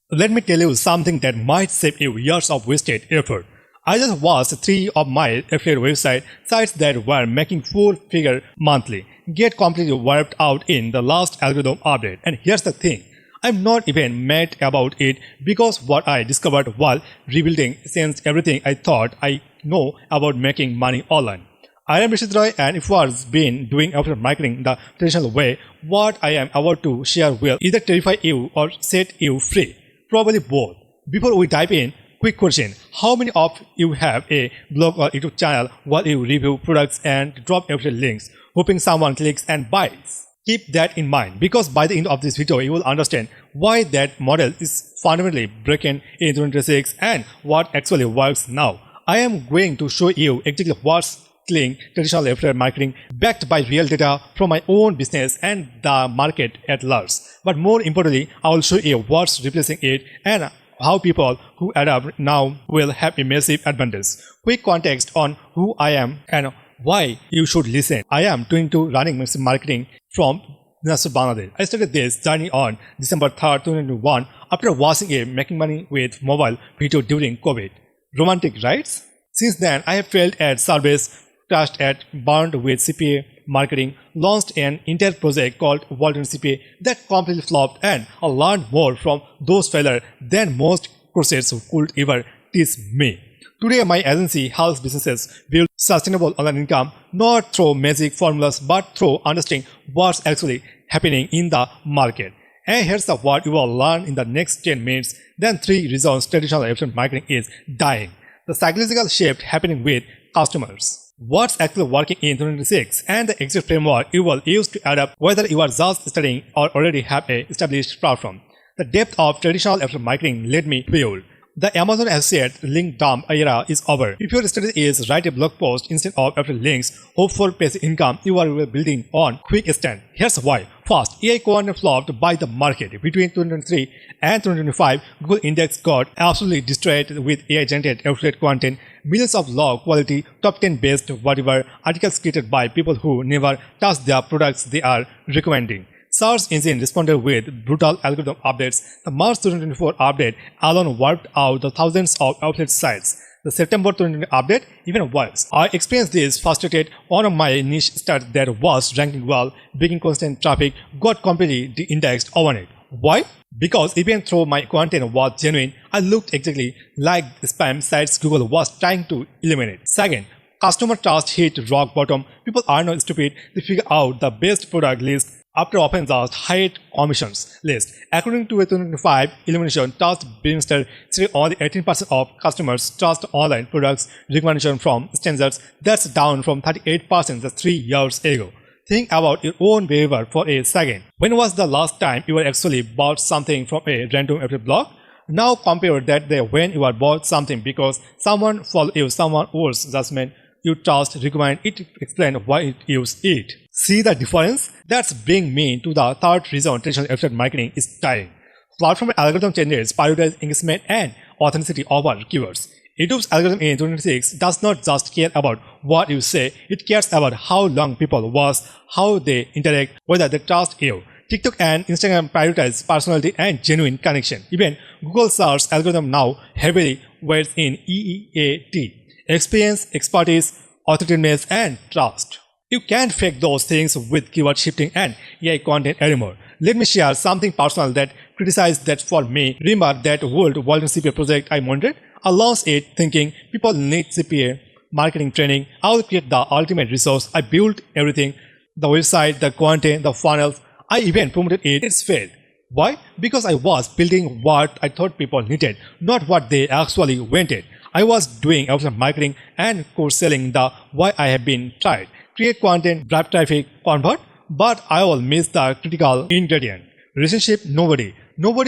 Let me tell you something that might save you years of wasted effort. I just watched 3 of my affiliate website sites that were making 4-figure monthly get completely wiped out in the last algorithm update. And here's the thing, I'm not even mad about it because what I discovered while rebuilding changed everything I thought I know about making money online. I am Rishit Roy, and if you have been doing affiliate marketing the traditional way, what I am about to share will either terrify you or set you free. Probably both. Before we dive in, quick question. How many of you have a blog or YouTube channel while you review products and drop affiliate links, hoping someone clicks and buys? Keep that in mind because by the end of this video, you will understand why that model is fundamentally broken in 2026 and what actually works now. I am going to show you exactly what's killing traditional affiliate marketing backed by real data from my own business and the market at large. But more importantly, I will show you what's replacing it and how people who adapt now will have a massive advantage. Quick context on who I am and why you should listen. I am 22 running Maxbe Marketing from Bangladesh. I started this journey on December 3rd, 2021 after watching a Making Money with Mobile video during COVID. Romantic, right? Since then, I have failed at service, crashed at Brand with CPA Marketing, launched an entire project called World Winner CPA that completely flopped, and I learned more from those failures than most courses could ever teach me. Today, my agency helps businesses build sustainable online income not through magic formulas but through understanding what's actually happening in the market. And here's the what you will learn in the next 10 minutes. Then 3 reasons traditional affiliate marketing is dying. The psychological shift happening with customers. What's actually working in 2026 and the exit framework you will use to adapt whether you are just studying or already have a established platform. The depth of traditional affiliate marketing led me fueled. The Amazon Associate link dump era is over. If your strategy is write a blog post instead of affiliate links, hope for passive income, you are building on quick stand. Here's why. First, AI content flopped by the market. Between 2023 and 2025, Google Index got absolutely destroyed with AI-generated affiliate content, millions of low-quality, top 10 based whatever articles created by people who never touched the products they are recommending. Search engine responded with brutal algorithm updates. The March 2024 update alone wiped out the thousands of affiliate sites. The September 2020 update even worse. I experienced this frustrated. One of my niche stats that was ranking well, bringing constant traffic, got completely de-indexed overnight. Why? Because even though my content was genuine, I looked exactly like the spam sites Google was trying to eliminate. Second, customer trust hit rock bottom. People are not stupid. They figure out the best product list after often just highest commissions list. According to a 2025 elimination, Trust Minister said only 18% of customers trust online products recommendation from strangers. That's down from 38% just 3 years ago. Think about your own behavior for a second. When was the last time you actually bought something from a random affiliate blog? Now compare that day when you bought something because someone followed you, someone else's judgment you trust, recommend it, explain why it use it. See the difference? That's bring me to the third reason traditional affiliate marketing is dying. Platform algorithm changes prioritize engagement and authenticity over keywords. YouTube's algorithm in 2026 does not just care about what you say, it cares about how long people watch, how they interact, whether they trust you. TikTok and Instagram prioritize personality and genuine connection. Even Google search algorithm now heavily weighs in EEAT, experience, expertise, authenticity, and trust. You can't fake those things with keyword shifting and AI content anymore. Let me share something personal that criticized that for me. Remember that World Winner CPA project I monitored? I launched it thinking people need CPA marketing training. I will create the ultimate resource. I built everything, the website, the content, the funnels. I even promoted it. It's failed. Why? Because I was building what I thought people needed, not what they actually wanted. I was doing affiliate marketing and course selling the why I have been tried. Create content, drive traffic, convert, but I will miss the critical ingredient. Relationship, nobody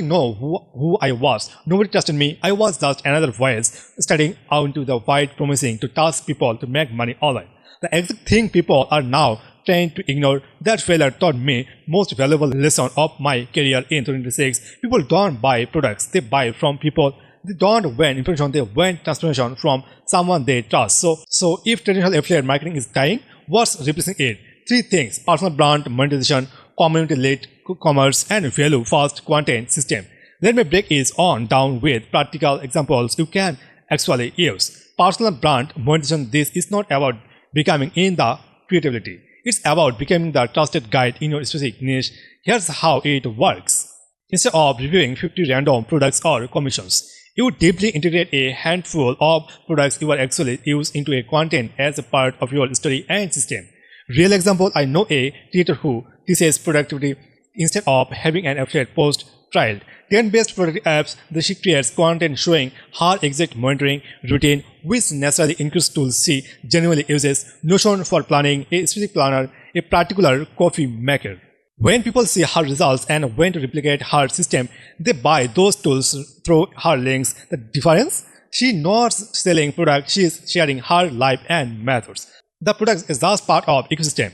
know who I was. Nobody trusted me. I was just another voice studying out into the wide promising to task people to make money online. The exact thing people are now trying to ignore. That failure taught me most valuable lesson of my career in 2026. People don't buy products, they buy from people. They don't want information, they want transformation from someone they trust. So if traditional affiliate marketing is dying, what's replacing it? 3 things: personal brand monetization, community-led commerce, and value-first content system. Let me break it on down with practical examples you can actually use. Personal brand monetization. This is not about becoming in the creativity. It's about becoming the trusted guide in your specific niche. Here's how it works. Instead of reviewing 50 random products or commissions, you deeply integrate a handful of products you are actually use into a content as a part of your story and system. Real example, I know a creator who teaches productivity. Instead of having an affiliate post trialed 10 best product apps, she creates content showing her exact monitoring routine, which naturally includes tools she genuinely uses. Notion for planning, a specific planner, a particular coffee maker. When people see her results and want to replicate her system, they buy those tools through her links. The difference? She is not selling product, she is sharing her life and methods. The product is just part of ecosystem.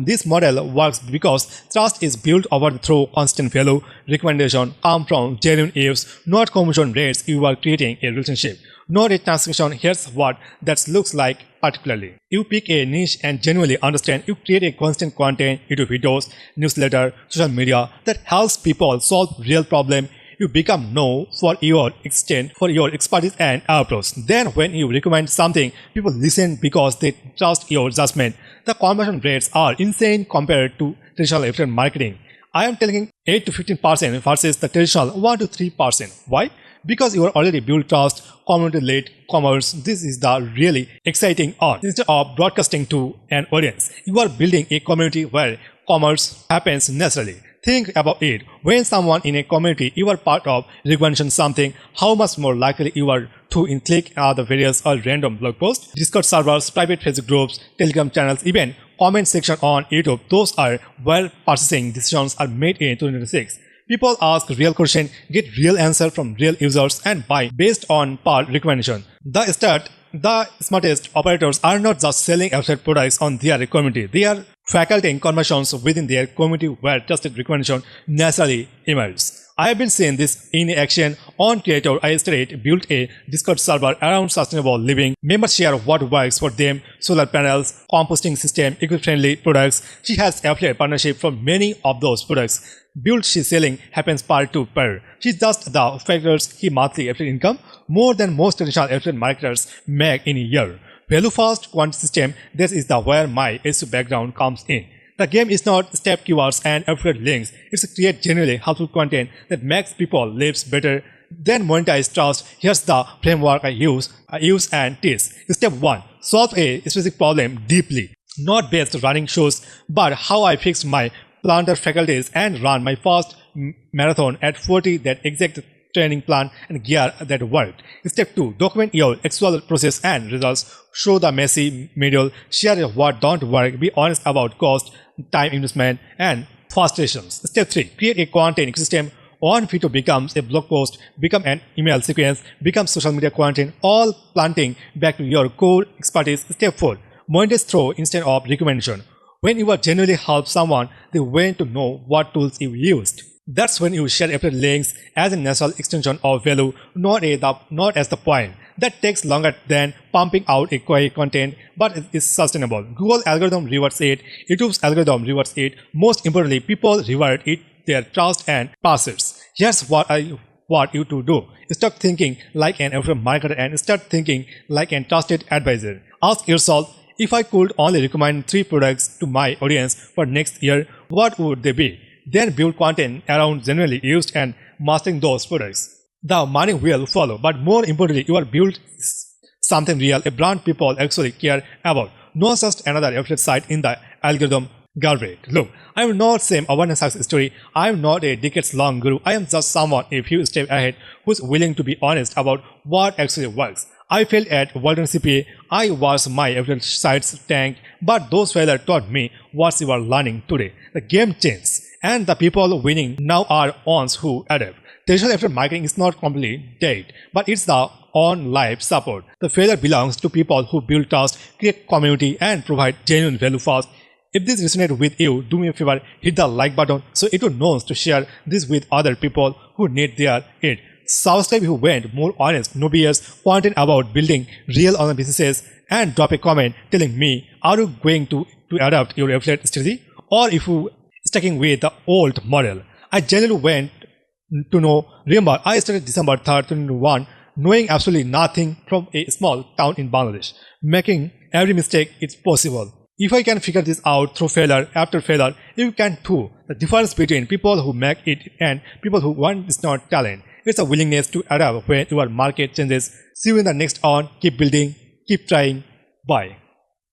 This model works because trust is built over through constant value. Recommendation come from genuine use, not commission rates. You are creating a relationship, not a transaction. Here's what that looks like particularly. You pick a niche and genuinely understand. You create a constant content, YouTube videos, newsletter, social media that helps people solve real problem. You become known for your extent, for your expertise and approach. Then when you recommend something, people listen because they trust your judgment. The conversion rates are insane compared to traditional affiliate marketing. I am telling 8 to 15% versus the traditional 1 to 3%. Why? Because you are already built trust, community-led commerce. This is the really exciting on. Instead of broadcasting to an audience, you are building a community where commerce happens naturally. Think about it. When someone in a community you are part of recommends something, how much more likely you are to click the various or random blog posts, Discord servers, private Facebook groups, Telegram channels, even comment section on YouTube. Those are where purchasing decisions are made in 2026. People ask real questions, get real answers from real users, and buy based on per recommendation. The smartest operators are not just selling affiliate products on their community. They are facultating conversions within their community where trusted recommendation naturally emerges. I have been seeing this in action on Creator. I yesterday built a Discord server around sustainable living. Members share what works for them: solar panels, composting system, eco-friendly products. She has affiliate partnership for many of those products. Build she's selling happens per to per. She's just the factors he monthly affiliate income more than most traditional affiliate marketers make in a year. Value fast quantity system. This is the where my SEO background comes in. The game is not step keywords and affiliate links. It's to create genuinely helpful content that makes people lives better. Then monetize trust. Here's the framework I use and teach. Step 1. Solve a specific problem deeply. Not based running shows, but how I fixed my planter faculties and run my first marathon at 40, that exact training plan and gear that worked. Step 2. Document your actual process and results. Show the messy middle. Share what don't work. Be honest about cost, time investment, and frustrations. Step 3. Create a content ecosystem. One video becomes a blog post, become an email sequence, become social media content, all planting back to your core expertise. Step 4. Monetize through instead of recommendation. When you are genuinely help someone, they want to know what tools you used. That's when you share affiliate links as a natural extension of value, not as the point. That takes longer than pumping out a content, but it is sustainable. Google algorithm rewards it. YouTube's algorithm rewards it. Most importantly, people reward it their trust and passes. Here's what I want you to do. Stop thinking like an affiliate marketer and start thinking like a trusted advisor. Ask yourself, if I could only recommend 3 products to my audience for next year, what would they be? Then build content around genuinely used and mastering those products. The money will follow, but more importantly, you are build something real, a brand people actually care about, not just another affiliate site in the algorithm garbage. Look, I am not same awareness success story. I am not a decades-long guru. I am just someone a few steps ahead who's willing to be honest about what actually works. I failed at World Winner CPA. I was my affiliate sites tanked, but those failures taught me what you are learning today. The game changed, and the people winning now are ones who adapt. Traditional affiliate marketing is not completely dead, but it's the on life support. The failure belongs to people who build trust, create community, and provide genuine value fast. If this resonates with you, do me a favor, hit the like button so it will know to share this with other people who need their aid. Subscribe who went more honest, no BS content about building real online businesses, and drop a comment telling me, are you going to adapt your affiliate strategy, or if you sticking with the old model. I generally went to know. Remember, I started December 3rd, 2021, knowing absolutely nothing from a small town in Bangladesh. Making every mistake is possible. If I can figure this out through failure after failure, you can too. The difference between people who make it and people who want is not talent. It's a willingness to adapt when your market changes. See you in the next on. Keep building, keep trying. Bye.